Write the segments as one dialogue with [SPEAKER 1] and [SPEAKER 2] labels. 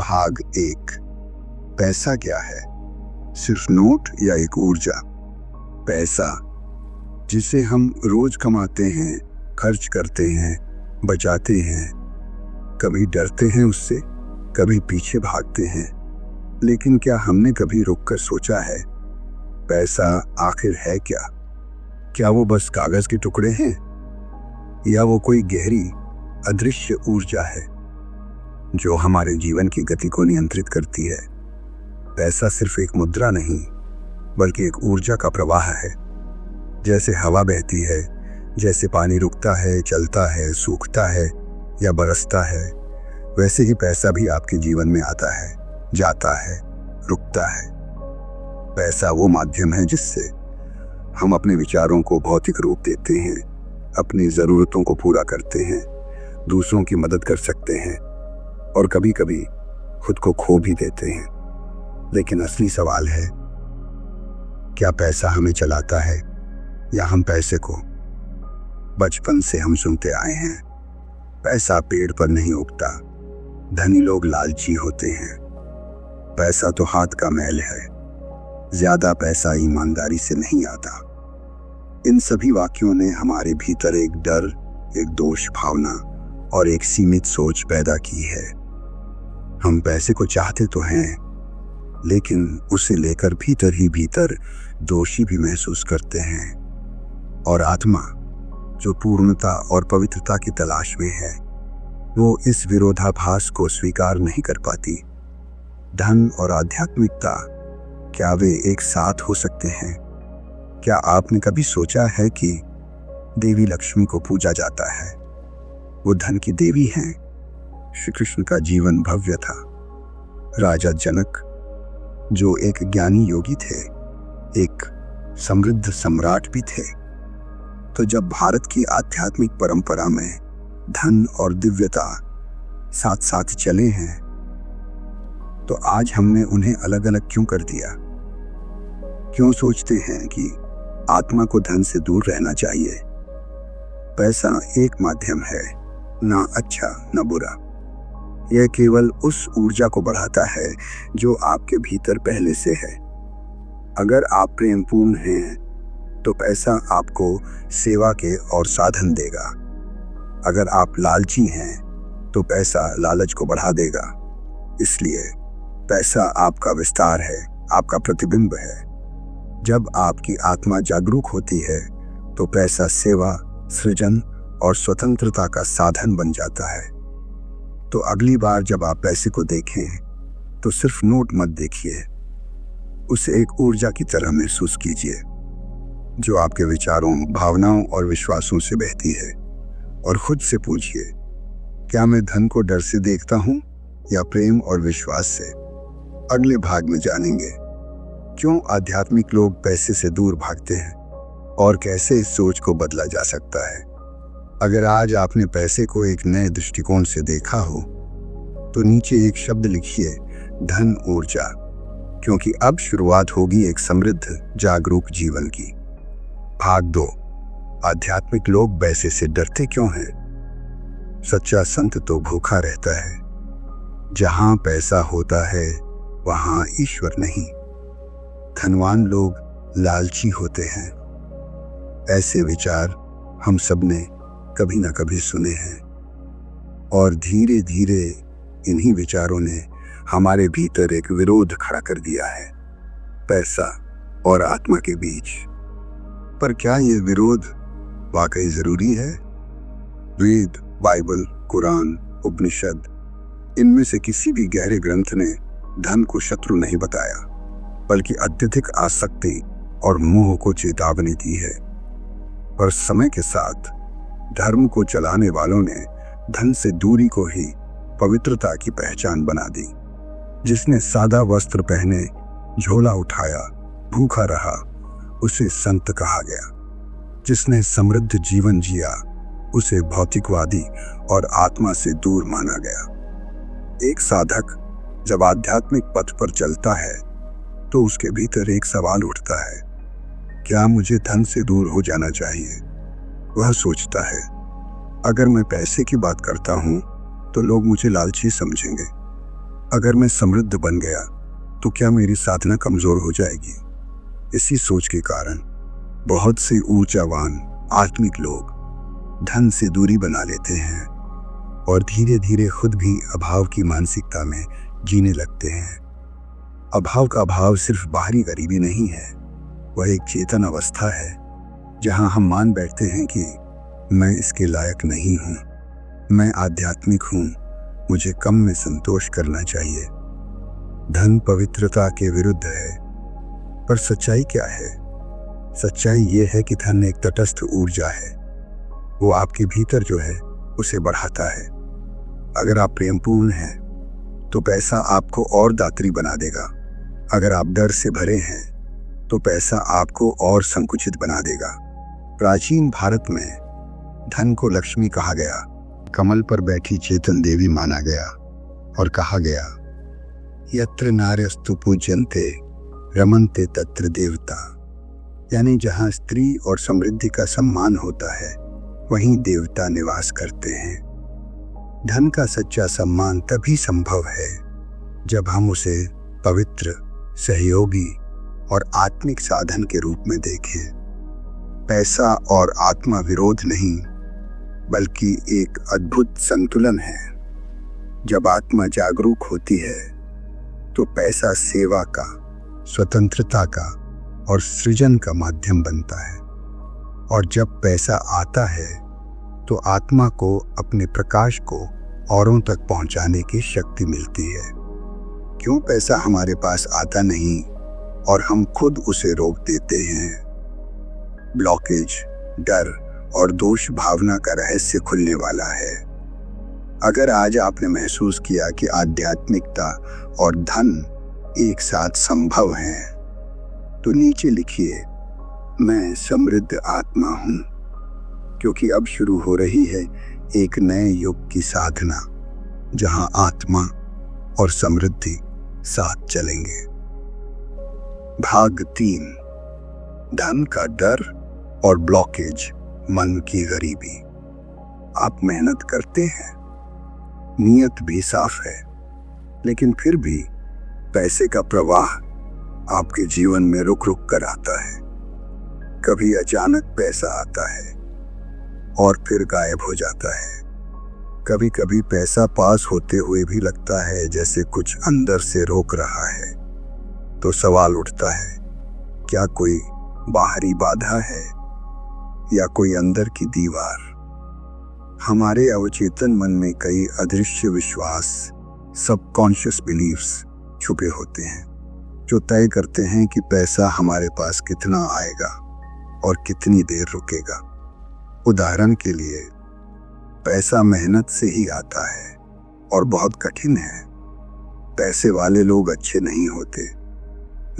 [SPEAKER 1] भाग 1। पैसा क्या है? सिर्फ नोट या एक ऊर्जा? पैसा, जिसे हम रोज कमाते हैं, खर्च करते हैं, बचाते हैं, कभी डरते हैं उससे, कभी पीछे भागते हैं। लेकिन क्या हमने कभी रुककर सोचा है, पैसा आखिर है क्या? क्या वो बस कागज के टुकड़े हैं, या वो कोई गहरी अदृश्य ऊर्जा है जो हमारे जीवन की गति को नियंत्रित करती है? पैसा सिर्फ एक मुद्रा नहीं, बल्कि एक ऊर्जा का प्रवाह है। जैसे हवा बहती है, जैसे पानी रुकता है, चलता है, सूखता है या बरसता है, वैसे ही पैसा भी आपके जीवन में आता है, जाता है, रुकता है। पैसा वो माध्यम है जिससे हम अपने विचारों को भौतिक रूप देते हैं, अपनी ज़रूरतों को पूरा करते हैं, दूसरों की मदद कर सकते हैं और कभी कभी खुद को खो भी देते हैं। लेकिन असली सवाल है, क्या पैसा हमें चलाता है या हम पैसे को? बचपन से हम सुनते आए हैं, पैसा पेड़ पर नहीं उगता, धनी लोग लालची होते हैं, पैसा तो हाथ का मैल है, ज्यादा पैसा ईमानदारी से नहीं आता। इन सभी वाक्यों ने हमारे भीतर एक डर, एक दोष भावना और एक सीमित सोच पैदा की है। हम पैसे को चाहते तो हैं, लेकिन उसे लेकर भीतर ही भीतर दोषी भी महसूस करते हैं। और आत्मा, जो पूर्णता और पवित्रता की तलाश में है, वो इस विरोधाभास को स्वीकार नहीं कर पाती। धन और आध्यात्मिकता, क्या वे एक साथ हो सकते हैं? क्या आपने कभी सोचा है कि देवी लक्ष्मी को पूजा जाता है, वो धन की देवी हैं? श्री कृष्ण का जीवन भव्य था। राजा जनक, जो एक ज्ञानी योगी थे, एक समृद्ध सम्राट भी थे। तो जब भारत की आध्यात्मिक परंपरा में धन और दिव्यता साथ साथ चले हैं, तो आज हमने उन्हें अलग अलग क्यों कर दिया? क्यों सोचते हैं कि आत्मा को धन से दूर रहना चाहिए? पैसा एक माध्यम है, ना अच्छा ना बुरा। यह केवल उस ऊर्जा को बढ़ाता है जो आपके भीतर पहले से है। अगर आप प्रेमपूर्ण हैं, तो पैसा आपको सेवा के और साधन देगा। अगर आप लालची हैं, तो पैसा लालच को बढ़ा देगा। इसलिए पैसा आपका विस्तार है, आपका प्रतिबिंब है। जब आपकी आत्मा जागरूक होती है, तो पैसा सेवा, सृजन और स्वतंत्रता का साधन बन जाता है। तो अगली बार जब आप पैसे को देखें, तो सिर्फ नोट मत देखिए, उसे एक ऊर्जा की तरह महसूस कीजिए, जो आपके विचारों, भावनाओं और विश्वासों से बहती है। और खुद से पूछिए, क्या मैं धन को डर से देखता हूं या प्रेम और विश्वास से? अगले भाग में जानेंगे क्यों आध्यात्मिक लोग पैसे से दूर भागते हैं और कैसे इस सोच को बदला जा सकता है। अगर आज आपने पैसे को एक नए दृष्टिकोण से देखा हो, तो नीचे एक शब्द लिखिए, धन ऊर्जा, क्योंकि अब शुरुआत होगी एक समृद्ध, जागरूक जीवन की। भाग 2, आध्यात्मिक लोग पैसे से डरते क्यों हैं? सच्चा संत तो भूखा रहता है। जहां पैसा होता है, वहां ईश्वर नहीं। धनवान लोग लालची होते हैं। ऐसे विचार हम सबने कभी ना कभी सुने हैं, और धीरे धीरे इन्हीं विचारों ने हमारे भीतर एक विरोध खड़ा कर दिया है, पैसा और आत्मा के बीच। पर क्या ये विरोध वाकई जरूरी है? वेद, बाइबल, कुरान, उपनिषद, इनमें से किसी भी गहरे ग्रंथ ने धन को शत्रु नहीं बताया, बल्कि अत्यधिक आसक्ति और मोह को चेतावनी दी है। पर समय के साथ धर्म को चलाने वालों ने धन से दूरी को ही पवित्रता की पहचान बना दी। जिसने सादा वस्त्र पहने, झोला उठाया, भूखा रहा, उसे संत कहा गया। जिसने समृद्ध जीवन जिया, उसे भौतिकवादी और आत्मा से दूर माना गया। एक साधक जब आध्यात्मिक पथ पर चलता है, तो उसके भीतर एक सवाल उठता है, क्या मुझे धन से दूर हो जाना चाहिए? वह सोचता है, अगर मैं पैसे की बात करता हूं, तो लोग मुझे लालची समझेंगे। अगर मैं समृद्ध बन गया तो क्या मेरी साधना कमजोर हो जाएगी? इसी सोच के कारण बहुत से ऊर्जावान आत्मिक लोग धन से दूरी बना लेते हैं और धीरे धीरे खुद भी अभाव की मानसिकता में जीने लगते हैं। अभाव का अभाव सिर्फ बाहरी गरीबी नहीं है, वह एक चेतन अवस्था है जहां हम मान बैठते हैं कि मैं इसके लायक नहीं हूं, मैं आध्यात्मिक हूं, मुझे कम में संतोष करना चाहिए। धन पवित्रता के विरुद्ध है, पर सच्चाई क्या है? सच्चाई यह है कि धन एक तटस्थ ऊर्जा है। वो आपके भीतर जो है उसे बढ़ाता है। अगर आप प्रेमपूर्ण हैं तो पैसा आपको और दात्री बना देगा। अगर आप डर से भरे हैं तो पैसा आपको और संकुचित बना देगा। प्राचीन भारत में धन को लक्ष्मी कहा गया, कमल पर बैठी चेतन देवी माना गया और कहा गया यत्र नार्यस्तु पूज्यन्ते रमन्ते तत्र देवता, यानी जहां स्त्री और समृद्धि का सम्मान होता है वहीं देवता निवास करते हैं। धन का सच्चा सम्मान तभी संभव है जब हम उसे पवित्र, सहयोगी और आत्मिक साधन के रूप में देखें। पैसा और आत्मा विरोध नहीं, बल्कि एक अद्भुत संतुलन है। जब आत्मा जागरूक होती है तो पैसा सेवा का, स्वतंत्रता का और सृजन का माध्यम बनता है। और जब पैसा आता है तो आत्मा को अपने प्रकाश को औरों तक पहुंचाने की शक्ति मिलती है। क्यों पैसा हमारे पास आता नहीं और हम खुद उसे रोक देते हैं? ब्लॉकेज, डर और दोष भावना का रहस्य खुलने वाला है। अगर आज आपने महसूस किया कि आध्यात्मिकता और धन एक साथ संभव है, तो नीचे लिखिए मैं समृद्ध आत्मा हूं, क्योंकि अब शुरू हो रही है एक नए युग की साधना जहां आत्मा और समृद्धि साथ चलेंगे। भाग 3, धन का डर और ब्लॉकेज, मन की गरीबी। आप मेहनत करते हैं, नीयत भी साफ है, लेकिन फिर भी पैसे का प्रवाह आपके जीवन में रुक रुक कर आता है। कभी अचानक पैसा आता है और फिर गायब हो जाता है। कभी कभी पैसा पास होते हुए भी लगता है जैसे कुछ अंदर से रोक रहा है। तो सवाल उठता है, क्या कोई बाहरी बाधा है या कोई अंदर की दीवार? हमारे अवचेतन मन में कई अदृश्य विश्वास, सबकॉन्शियस बिलीफ्स छुपे होते हैं जो तय करते हैं कि पैसा हमारे पास कितना आएगा और कितनी देर रुकेगा। उदाहरण के लिए, पैसा मेहनत से ही आता है और बहुत कठिन है। पैसे वाले लोग अच्छे नहीं होते,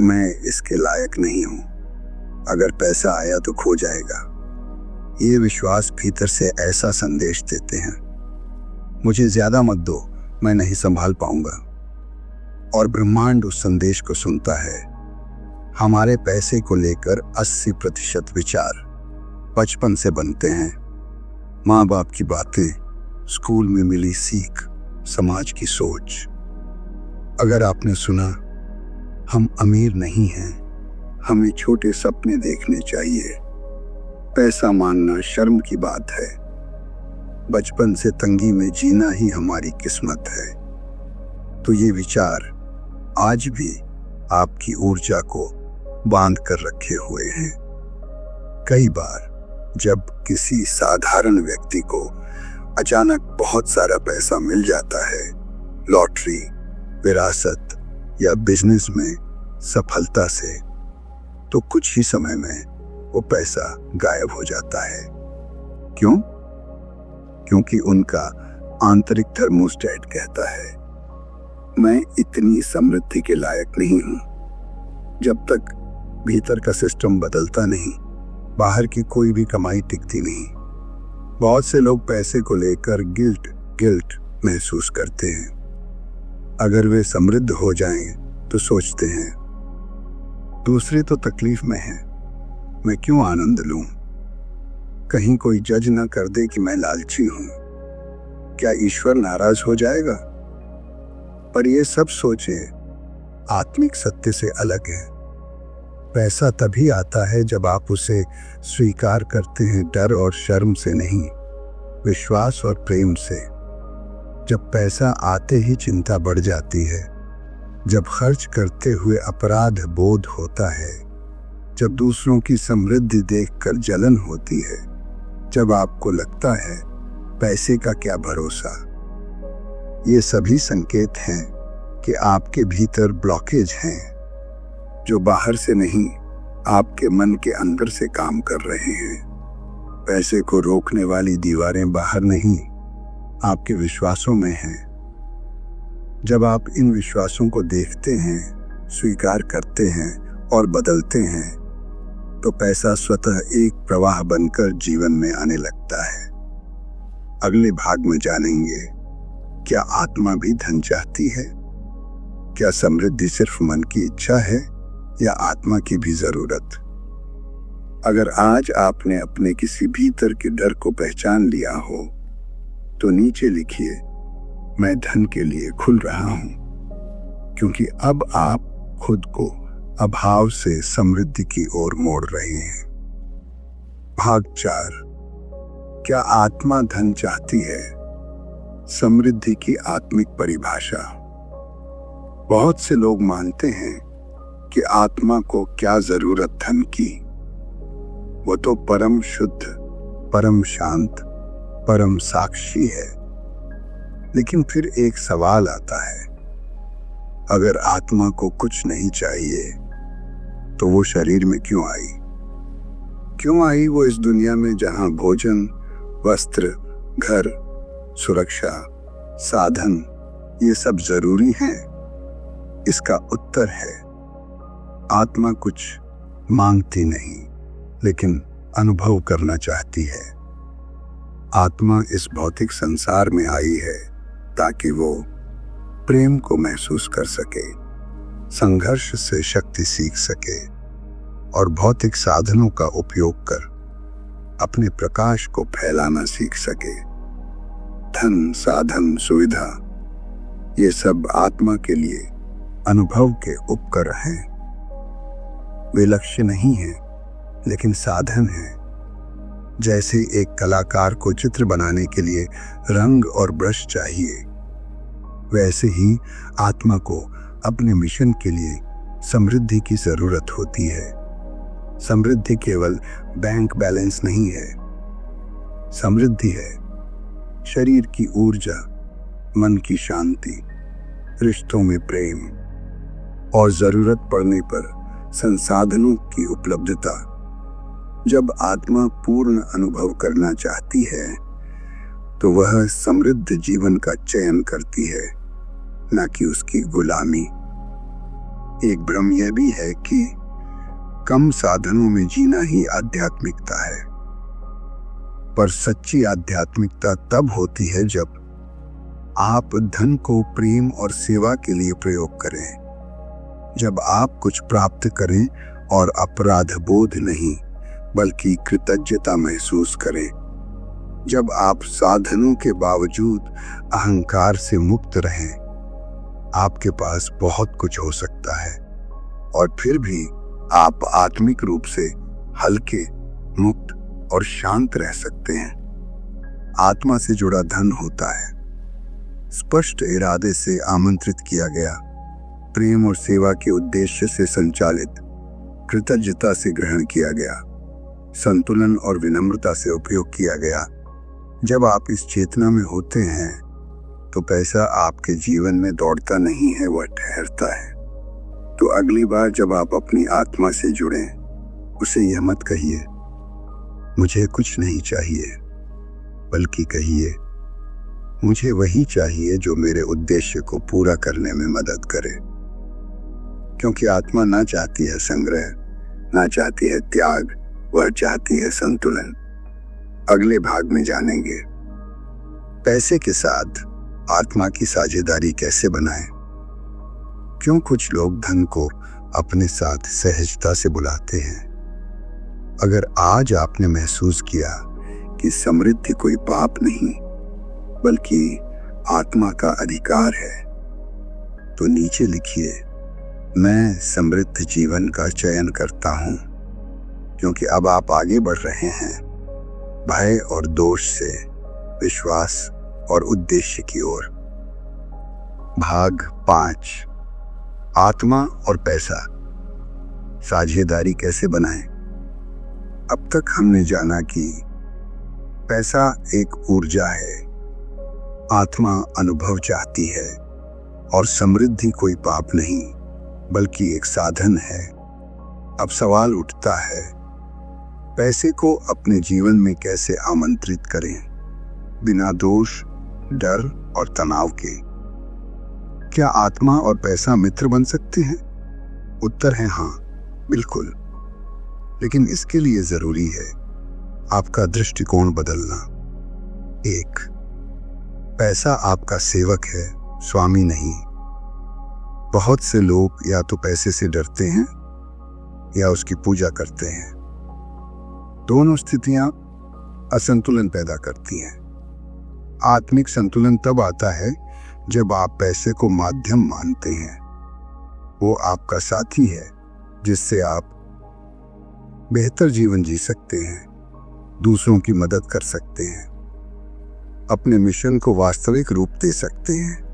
[SPEAKER 1] मैं इसके लायक नहीं हूं, अगर पैसा आया तो खो जाएगा। ये विश्वास भीतर से ऐसा संदेश देते हैं, मुझे ज्यादा मत दो, मैं नहीं संभाल पाऊंगा। और ब्रह्मांड उस संदेश को सुनता है। हमारे पैसे को लेकर 80% विचार बचपन से बनते हैं। माँ बाप की बातें, स्कूल में मिली सीख, समाज की सोच। अगर आपने सुना हम अमीर नहीं हैं, हमें छोटे सपने देखने चाहिए, पैसा मांगना शर्म की बात है, बचपन से तंगी में जीना ही हमारी किस्मत है, तो ये विचार आज भी आपकी ऊर्जा को बांध कर रखे हुए हैं। कई बार जब किसी साधारण व्यक्ति को अचानक बहुत सारा पैसा मिल जाता है, लॉटरी, विरासत या बिजनेस में सफलता से, तो कुछ ही समय में वो पैसा गायब हो जाता है। क्यों? क्योंकि उनका आंतरिक थर्मोस्टेट कहता है, मैं इतनी समृद्धि के लायक नहीं हूं। जब तक भीतर का सिस्टम बदलता नहीं, बाहर की कोई भी कमाई टिकती नहीं। बहुत से लोग पैसे को लेकर गिल्ट महसूस करते हैं। अगर वे समृद्ध हो जाएं तो सोचते हैं, दूसरे तो तकलीफ में हैं, मैं क्यों आनंद लूं? कहीं कोई जज ना कर दे कि मैं लालची हूं। क्या ईश्वर नाराज हो जाएगा? पर ये सब सोचें आत्मिक सत्य से अलग है। पैसा तभी आता है जब आप उसे स्वीकार करते हैं, डर और शर्म से नहीं, विश्वास और प्रेम से। जब पैसा आते ही चिंता बढ़ जाती है, जब खर्च करते हुए अपराध बोध होता है, जब दूसरों की समृद्धि देखकर जलन होती है, जब आपको लगता है पैसे का क्या भरोसा, ये सभी संकेत हैं कि आपके भीतर ब्लॉकेज हैं जो बाहर से नहीं, आपके मन के अंदर से काम कर रहे हैं। पैसे को रोकने वाली दीवारें बाहर नहीं, आपके विश्वासों में हैं। जब आप इन विश्वासों को देखते हैं, स्वीकार करते हैं और बदलते हैं, तो पैसा स्वतः एक प्रवाह बनकर जीवन में आने लगता है। अगले भाग में जानेंगे, क्या आत्मा भी धन चाहती है? क्या समृद्धि सिर्फ मन की इच्छा है या आत्मा की भी जरूरत? अगर आज आपने अपने किसी भीतर के डर को पहचान लिया हो, तो नीचे लिखिए, मैं धन के लिए खुल रहा हूं, क्योंकि अब आप खुद को अभाव से समृद्धि की ओर मोड़ रहे हैं। भाग 4, क्या आत्मा धन चाहती है? समृद्धि की आत्मिक परिभाषा। बहुत से लोग मानते हैं कि आत्मा को क्या जरूरत धन की, वो तो परम शुद्ध, परम शांत, परम साक्षी है। लेकिन फिर एक सवाल आता है, अगर आत्मा को कुछ नहीं चाहिए तो वो शरीर में क्यों आई? क्यों आई वो इस दुनिया में जहां भोजन, वस्त्र, घर, सुरक्षा, साधन ये सब जरूरी हैं? इसका उत्तर है, आत्मा कुछ मांगती नहीं, लेकिन अनुभव करना चाहती है। आत्मा इस भौतिक संसार में आई है ताकि वो प्रेम को महसूस कर सके, संघर्ष से शक्ति सीख सके और भौतिक साधनों का उपयोग कर अपने प्रकाश को फैलाना सीख सके। धन, साधन, सुविधा ये सब आत्मा के लिए अनुभव के उपकरण हैं। वे लक्ष्य नहीं हैं, लेकिन साधन हैं। जैसे एक कलाकार को चित्र बनाने के लिए रंग और ब्रश चाहिए, वैसे ही आत्मा को अपने मिशन के लिए समृद्धि की जरूरत होती है। समृद्धि केवल बैंक बैलेंस नहीं है, समृद्धि है शरीर की ऊर्जा, मन की शांति, रिश्तों में प्रेम और जरूरत पड़ने पर संसाधनों की उपलब्धता। जब आत्मा पूर्ण अनुभव करना चाहती है तो वह समृद्ध जीवन का चयन करती है, न कि उसकी गुलामी। एक भ्रम यह भी है कि कम साधनों में जीना ही आध्यात्मिकता है, पर सच्ची आध्यात्मिकता तब होती है जब आप धन को प्रेम और सेवा के लिए प्रयोग करें, जब आप कुछ प्राप्त करें और अपराध बोध नहीं बल्कि कृतज्ञता महसूस करें, जब आप साधनों के बावजूद अहंकार से मुक्त रहें। आपके पास बहुत कुछ हो सकता है और फिर भी आप आत्मिक रूप से हल्के, मुक्त और शांत रह सकते हैं। आत्मा से जुड़ा धन होता है स्पष्ट इरादे से आमंत्रित किया गया, प्रेम और सेवा के उद्देश्य से संचालित, कृतज्ञता से ग्रहण किया गया, संतुलन और विनम्रता से उपयोग किया गया। जब आप इस चेतना में होते हैं तो पैसा आपके जीवन में दौड़ता नहीं है, वह ठहरता है। तो अगली बार जब आप अपनी आत्मा से जुड़ें, उसे यह मत कहिए मुझे कुछ नहीं चाहिए, बल्कि कहिए मुझे वही चाहिए जो मेरे उद्देश्य को पूरा करने में मदद करे। क्योंकि आत्मा ना चाहती है संग्रह, ना चाहती है त्याग, वह चाहती है संतुलन। अगले भाग में जानेंगे पैसे के साथ आत्मा की साझेदारी कैसे बनाएं। क्यों कुछ लोग धन को अपने साथ सहजता से बुलाते हैं। अगर आज आपने महसूस किया कि समृद्धि कोई पाप नहीं बल्कि आत्मा का अधिकार है, तो नीचे लिखिए, मैं समृद्ध जीवन का चयन करता हूं, क्योंकि अब आप आगे बढ़ रहे हैं भय और दोष से विश्वास और उद्देश्य की ओर। भाग 5, आत्मा और पैसा, साझेदारी कैसे बनाएं। अब तक हमने जाना कि पैसा एक ऊर्जा है, आत्मा अनुभव चाहती है और समृद्धि कोई पाप नहीं बल्कि एक साधन है। अब सवाल उठता है, पैसे को अपने जीवन में कैसे आमंत्रित करें बिना दोष, डर और तनाव के। क्या आत्मा और पैसा मित्र बन सकते हैं? उत्तर है हाँ, बिल्कुल। लेकिन इसके लिए जरूरी है आपका दृष्टिकोण बदलना। 1, पैसा आपका सेवक है, स्वामी नहीं। बहुत से लोग या तो पैसे से डरते हैं या उसकी पूजा करते हैं। दोनों स्थितियां असंतुलन पैदा करती हैं। आत्मिक संतुलन तब आता है जब आप पैसे को माध्यम मानते हैं। वो आपका साथी है जिससे आप बेहतर जीवन जी सकते हैं, दूसरों की मदद कर सकते हैं, अपने मिशन को वास्तविक रूप दे सकते हैं।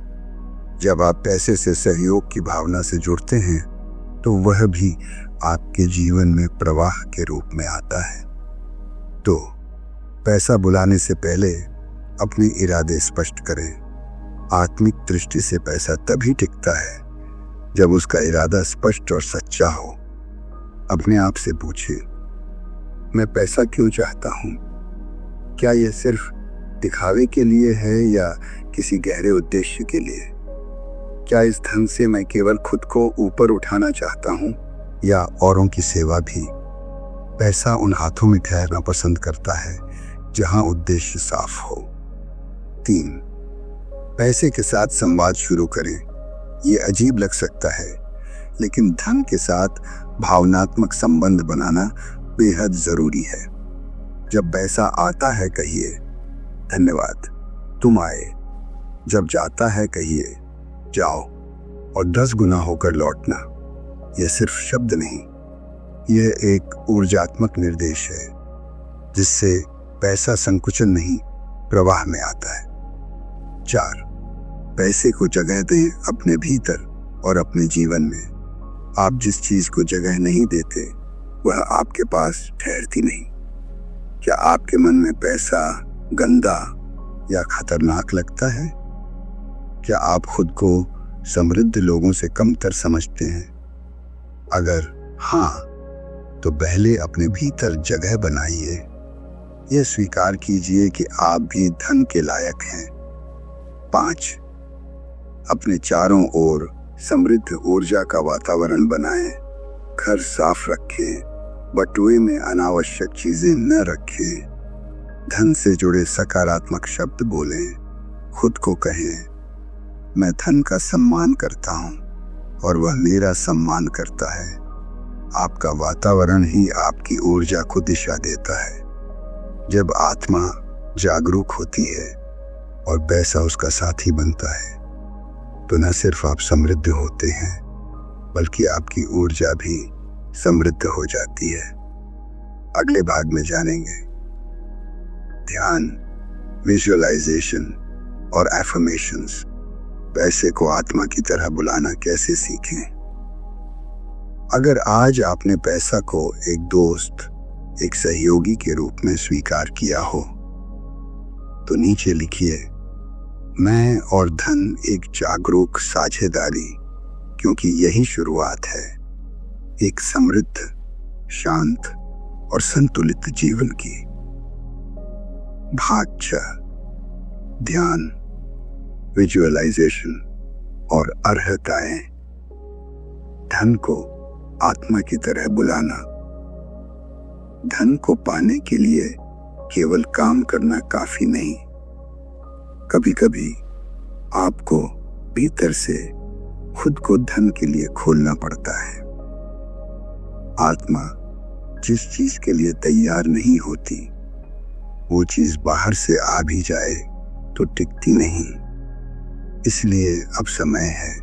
[SPEAKER 1] जब आप पैसे से सहयोग की भावना से जुड़ते हैं तो वह भी आपके जीवन में प्रवाह के रूप में आता है। तो पैसा बुलाने से पहले अपने इरादे स्पष्ट करें। आत्मिक दृष्टि से पैसा तभी टिकता है जब उसका इरादा स्पष्ट और सच्चा हो। अपने आप से पूछिए, मैं पैसा क्यों चाहता हूं? क्या यह सिर्फ दिखावे के लिए है या किसी गहरे उद्देश्य के लिए? क्या इस धन से मैं केवल खुद को ऊपर उठाना चाहता हूं या औरों की सेवा भी? पैसा उन हाथों में ठहरना पसंद करता है जहां उद्देश्य साफ हो। 3, पैसे के साथ संवाद शुरू करें। ये अजीब लग सकता है, लेकिन धन के साथ भावनात्मक संबंध बनाना बेहद जरूरी है। जब पैसा आता है कहिए, धन्यवाद, तुम आए। जब जाता है कहिए, जाओ, और 10 गुना होकर लौटना। यह सिर्फ शब्द नहीं, यह एक ऊर्जात्मक निर्देश है जिससे पैसा संकुचन नहीं, प्रवाह में आता है। 4, पैसे को जगह दें अपने भीतर और अपने जीवन में। आप जिस चीज को जगह नहीं देते वह आपके पास ठहरती नहीं। क्या आपके मन में पैसा गंदा या खतरनाक लगता है? क्या आप खुद को समृद्ध लोगों से कमतर समझते हैं? अगर हाँ, तो पहले अपने भीतर जगह बनाइए। यह स्वीकार कीजिए कि आप भी धन के लायक हैं। 5, अपने चारों ओर समृद्ध ऊर्जा का वातावरण बनाएं। घर साफ रखें, बटुए में अनावश्यक चीजें न रखें। धन से जुड़े सकारात्मक शब्द बोलें। खुद को कहें, मैं धन का सम्मान करता हूं और वह मेरा सम्मान करता है। आपका वातावरण ही आपकी ऊर्जा को दिशा देता है। जब आत्मा जागरूक होती है और पैसा उसका साथी बनता है तो न सिर्फ आप समृद्ध होते हैं बल्कि आपकी ऊर्जा भी समृद्ध हो जाती है। अगले भाग में जानेंगे ध्यान, विजुअलाइजेशन और एफर्मेशंस। पैसे को आत्मा की तरह बुलाना कैसे सीखें। अगर आज आपने पैसा को एक दोस्त, एक सहयोगी के रूप में स्वीकार किया हो तो नीचे लिखिए, मैं और धन एक जागरूक साझेदारी, क्योंकि यही शुरुआत है एक समृद्ध, शांत और संतुलित जीवन की। भाग 6, ध्यान, विजुअलाइजेशन और अर्हताएं। धन को आत्मा की तरह बुलाना। धन को पाने के लिए केवल काम करना काफी नहीं। कभी कभी आपको भीतर से खुद को धन के लिए खोलना पड़ता है। आत्मा जिस चीज के लिए तैयार नहीं होती, वो चीज बाहर से आ भी जाए तो टिकती नहीं। इसलिए अब समय है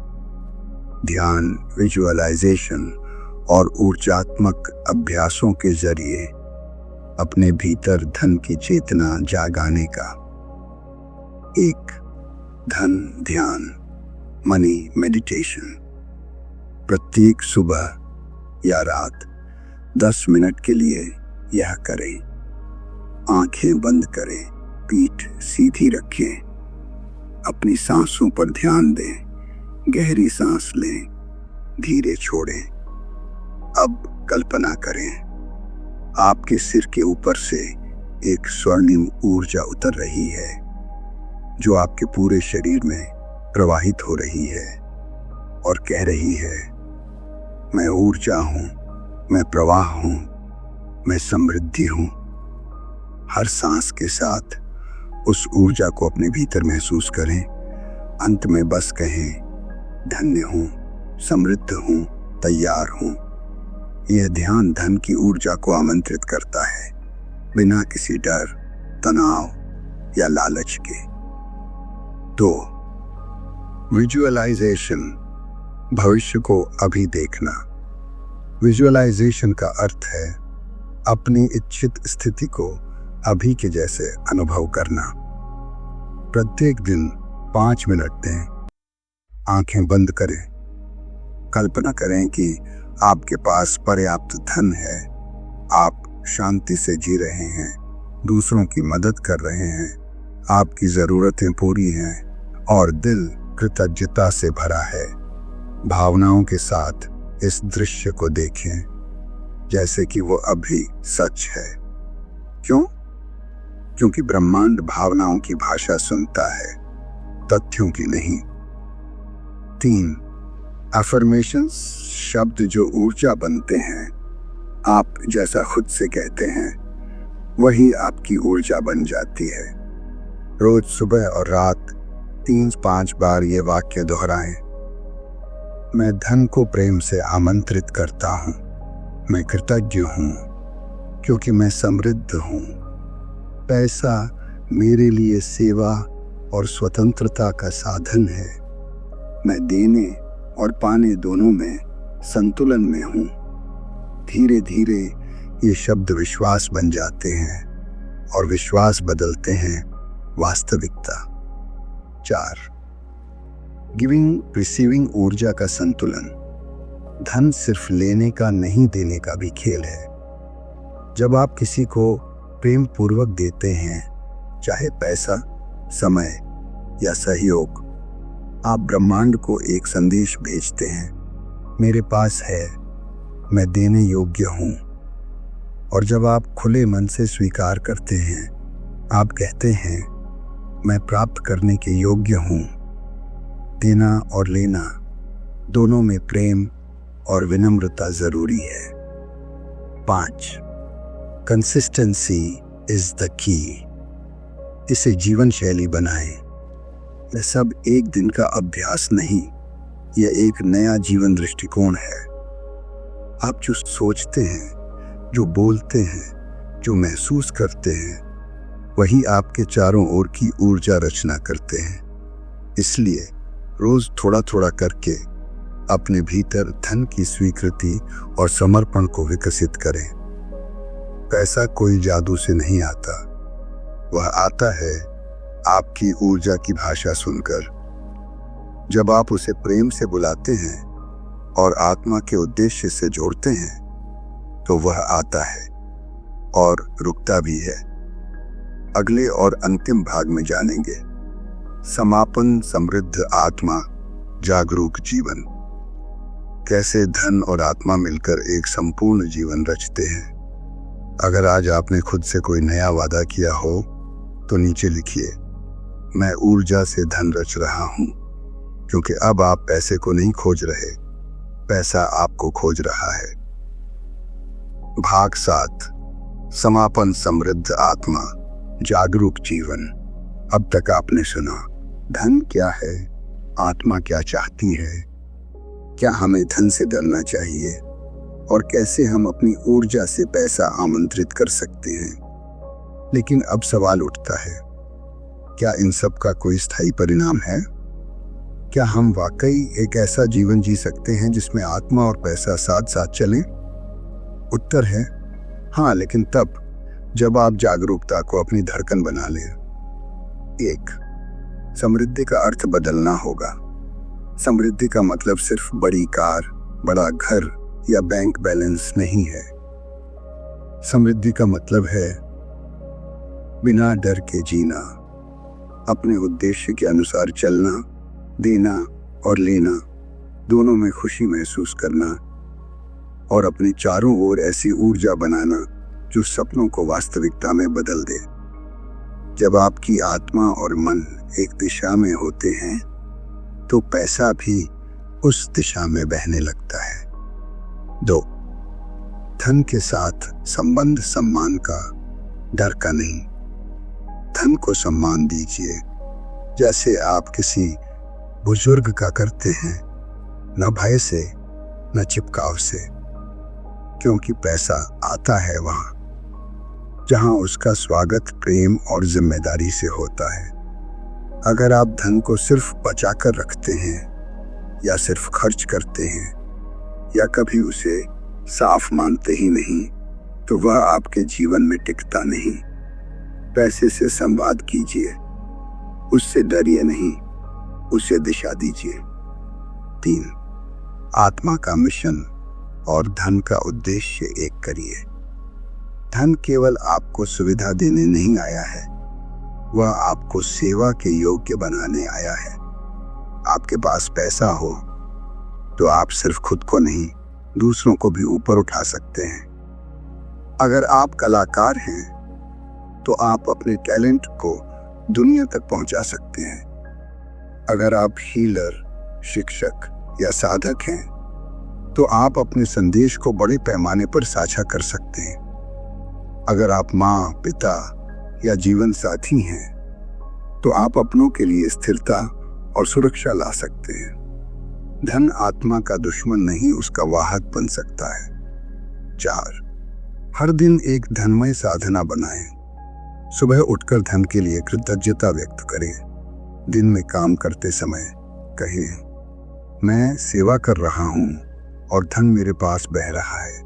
[SPEAKER 1] ध्यान, विजुअलाइजेशन और ऊर्जात्मक अभ्यासों के जरिए अपने भीतर धन की चेतना जागाने का। 1. धन ध्यान, मनी मेडिटेशन। प्रत्येक सुबह या रात 10 मिनट के लिए यह करें। आंखें बंद करें, पीठ सीधी रखें, अपनी सांसों पर ध्यान दें, गहरी सांस लें, धीरे छोड़ें। अब कल्पना करें, आपके सिर के ऊपर से एक स्वर्णिम ऊर्जा उतर रही है जो आपके पूरे शरीर में प्रवाहित हो रही है और कह रही है, मैं ऊर्जा हूं, मैं प्रवाह हूं, मैं समृद्धि हूं। हर सांस के साथ उस ऊर्जा को अपने भीतर महसूस करें। अंत में बस कहें, धन्य हूं, समृद्ध हूं, तैयार हूं। यह ध्यान धन की ऊर्जा को आमंत्रित करता है, बिना किसी डर, तनाव या लालच के। 2. विजुअलाइजेशन, भविष्य को अभी देखना। विजुअलाइजेशन का अर्थ है अपनी इच्छित स्थिति को अभी के जैसे अनुभव करना। प्रत्येक दिन 5 मिनट दें, आंखें बंद करें, कल्पना करें कि आपके पास पर्याप्त धन है, आप शांति से जी रहे हैं, दूसरों की मदद कर रहे हैं, आपकी जरूरतें पूरी हैं और दिल कृतज्ञता से भरा है। भावनाओं के साथ इस दृश्य को देखें जैसे कि वो अभी सच है। क्यों? क्योंकि ब्रह्मांड भावनाओं की भाषा सुनता है, तथ्यों की नहीं। 3. अफर्मेशंस, शब्द जो ऊर्जा बनते हैं। आप जैसा खुद से कहते हैं वही आपकी ऊर्जा बन जाती है। रोज सुबह और रात 3-5 बार ये वाक्य दोहराएं। मैं धन को प्रेम से आमंत्रित करता हूँ, मैं कृतज्ञ हूँ क्योंकि मैं समृद्ध हूँ। पैसा मेरे लिए सेवा और स्वतंत्रता का साधन है। मैं देने और पाने दोनों में संतुलन में हूँ। धीरे धीरे ये शब्द विश्वास बन जाते हैं और विश्वास बदलते हैं वास्तविकता। 4. गिविंग रिसीविंग ऊर्जा का संतुलन। धन सिर्फ लेने का नहीं, देने का भी खेल है। जब आप किसी को प्रेम पूर्वक देते हैं, चाहे पैसा, समय या सहयोग, आप ब्रह्मांड को एक संदेश भेजते हैं, मेरे पास है, मैं देने योग्य हूँ। और जब आप खुले मन से स्वीकार करते हैं, आप कहते हैं, मैं प्राप्त करने के योग्य हूँ। देना और लेना दोनों में प्रेम और विनम्रता जरूरी है। 5. Consistency is the key. इसे जीवन शैली बनाएं। यह सब एक दिन का अभ्यास नहीं, यह एक नया जीवन दृष्टिकोण है। आप जो सोचते हैं, जो बोलते हैं, जो महसूस करते हैं, वही आपके चारों ओर की ऊर्जा रचना करते हैं। इसलिए रोज थोड़ा थोड़ा करके अपने भीतर धन की स्वीकृति और समर्पण को विकसित करें। पैसा कोई जादू से नहीं आता, वह आता है आपकी ऊर्जा की भाषा सुनकर। जब आप उसे प्रेम से बुलाते हैं और आत्मा के उद्देश्य से जोड़ते हैं, तो वह आता है और रुकता भी है। अगले और अंतिम भाग में जानेंगे, समापन, समृद्ध आत्मा, जागरूक जीवन। कैसे धन और आत्मा मिलकर एक संपूर्ण जीवन रचते हैं। अगर आज आपने खुद से कोई नया वादा किया हो तो नीचे लिखिए, मैं ऊर्जा से धन रच रहा हूं, क्योंकि अब आप पैसे को नहीं खोज रहे, पैसा आपको खोज रहा है। भाग 7, समापन, समृद्ध आत्मा, जागरूक जीवन। अब तक आपने सुना, धन क्या है, आत्मा क्या चाहती है, क्या हमें धन से डरना चाहिए और कैसे हम अपनी ऊर्जा से पैसा आमंत्रित कर सकते हैं। लेकिन अब सवाल उठता है, क्या इन सब का कोई स्थायी परिणाम है? क्या हम वाकई एक ऐसा जीवन जी सकते हैं जिसमें आत्मा और पैसा साथ साथ चलें? उत्तर है हाँ, लेकिन तब जब आप जागरूकता को अपनी धड़कन बना लें। 1. समृद्धि का अर्थ बदलना होगा। समृद्धि का मतलब सिर्फ बड़ी कार, बड़ा घर या बैंक बैलेंस नहीं है। समृद्धि का मतलब है बिना डर के जीना, अपने उद्देश्य के अनुसार चलना, देना और लेना दोनों में खुशी महसूस करना, और अपने चारों ओर ऐसी ऊर्जा बनाना जो सपनों को वास्तविकता में बदल दे। जब आपकी आत्मा और मन एक दिशा में होते हैं तो पैसा भी उस दिशा में बहने लगता है। 2. धन के साथ संबंध सम्मान का, डर का नहीं। धन को सम्मान दीजिए जैसे आप किसी बुजुर्ग का करते हैं, न भय से न चिपकाव से, क्योंकि पैसा आता है वहां जहां उसका स्वागत प्रेम और जिम्मेदारी से होता है। अगर आप धन को सिर्फ बचाकर रखते हैं या सिर्फ खर्च करते हैं या कभी उसे साफ मानते ही नहीं, तो वह आपके जीवन में टिकता नहीं। पैसे से संवाद कीजिए, उससे डरिए नहीं, उसे दिशा दीजिए। 3. आत्मा का मिशन और धन का उद्देश्य एक करिए। धन केवल आपको सुविधा देने नहीं आया है, वह आपको सेवा के योग्य बनाने आया है। आपके पास पैसा हो तो आप सिर्फ खुद को नहीं, दूसरों को भी ऊपर उठा सकते हैं। अगर आप कलाकार हैं तो आप अपने टैलेंट को दुनिया तक पहुंचा सकते हैं। अगर आप हीलर, शिक्षक या साधक हैं तो आप अपने संदेश को बड़े पैमाने पर साझा कर सकते हैं। अगर आप माँ, पिता या जीवन साथी हैं तो आप अपनों के लिए स्थिरता और सुरक्षा ला सकते हैं। धन आत्मा का दुश्मन नहीं, उसका वाहक बन सकता है। 4. हर दिन एक धनमय साधना बनाएं। सुबह उठकर धन के लिए कृतज्ञता व्यक्त करें। दिन में काम करते समय कहें, मैं सेवा कर रहा हूं और धन मेरे पास बह रहा है।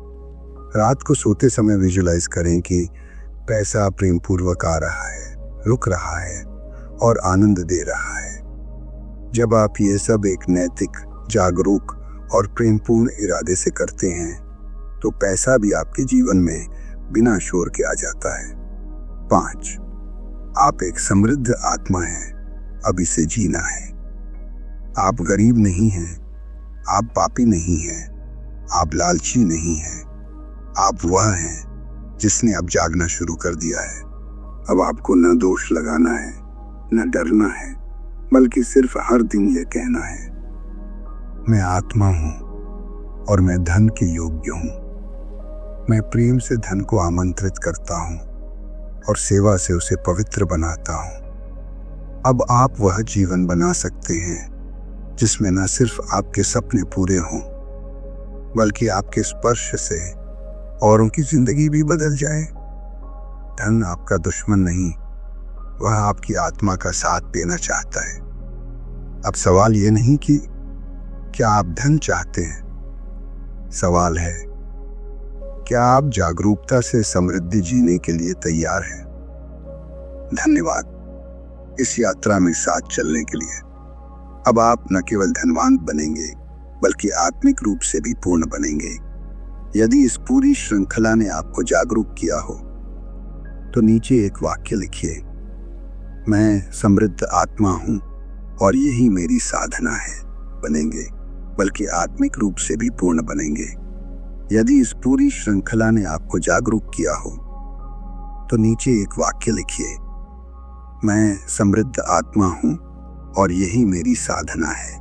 [SPEAKER 1] रात को सोते समय विजुलाइज करें कि पैसा प्रेम पूर्वक आ रहा है, रुक रहा है और आनंद दे रहा है। जब आप ये सब एक नैतिक, जागरूक और प्रेमपूर्ण इरादे से करते हैं तो पैसा भी आपके जीवन में बिना शोर के आ जाता है। 5. आप एक समृद्ध आत्मा हैं, अब इसे जीना है। आप गरीब नहीं हैं, आप पापी नहीं हैं, आप लालची नहीं हैं, आप वह हैं जिसने अब जागना शुरू कर दिया है। अब आपको न दोष लगाना है, न डरना है, बल्कि सिर्फ हर दिन यह कहना है, मैं आत्मा हूं और मैं धन के योग्य हूं। मैं प्रेम से धन को आमंत्रित करता हूं और सेवा से उसे पवित्र बनाता हूं। अब आप वह जीवन बना सकते हैं जिसमें न सिर्फ आपके सपने पूरे हों, बल्कि आपके स्पर्श से औरों की जिंदगी भी बदल जाए। धन आपका दुश्मन नहीं, वह आपकी आत्मा का साथ देना चाहता है। अब सवाल ये नहीं कि क्या आप धन चाहते हैं, सवाल है क्या आप जागरूकता से समृद्धि जीने के लिए तैयार हैं। धन्यवाद इस यात्रा में साथ चलने के लिए। अब आप न केवल धनवान बनेंगे बल्कि आत्मिक रूप से भी पूर्ण बनेंगे। यदि इस पूरी श्रृंखला ने आपको जागरूक किया हो तो नीचे एक वाक्य लिखिए, मैं समृद्ध आत्मा हूं और यही मेरी साधना है। बनेंगे बल्कि आत्मिक रूप से भी पूर्ण बनेंगे। यदि इस पूरी श्रृंखला ने आपको जागरूक किया हो तो नीचे एक वाक्य लिखिए, मैं समृद्ध आत्मा हूं और यही मेरी साधना है।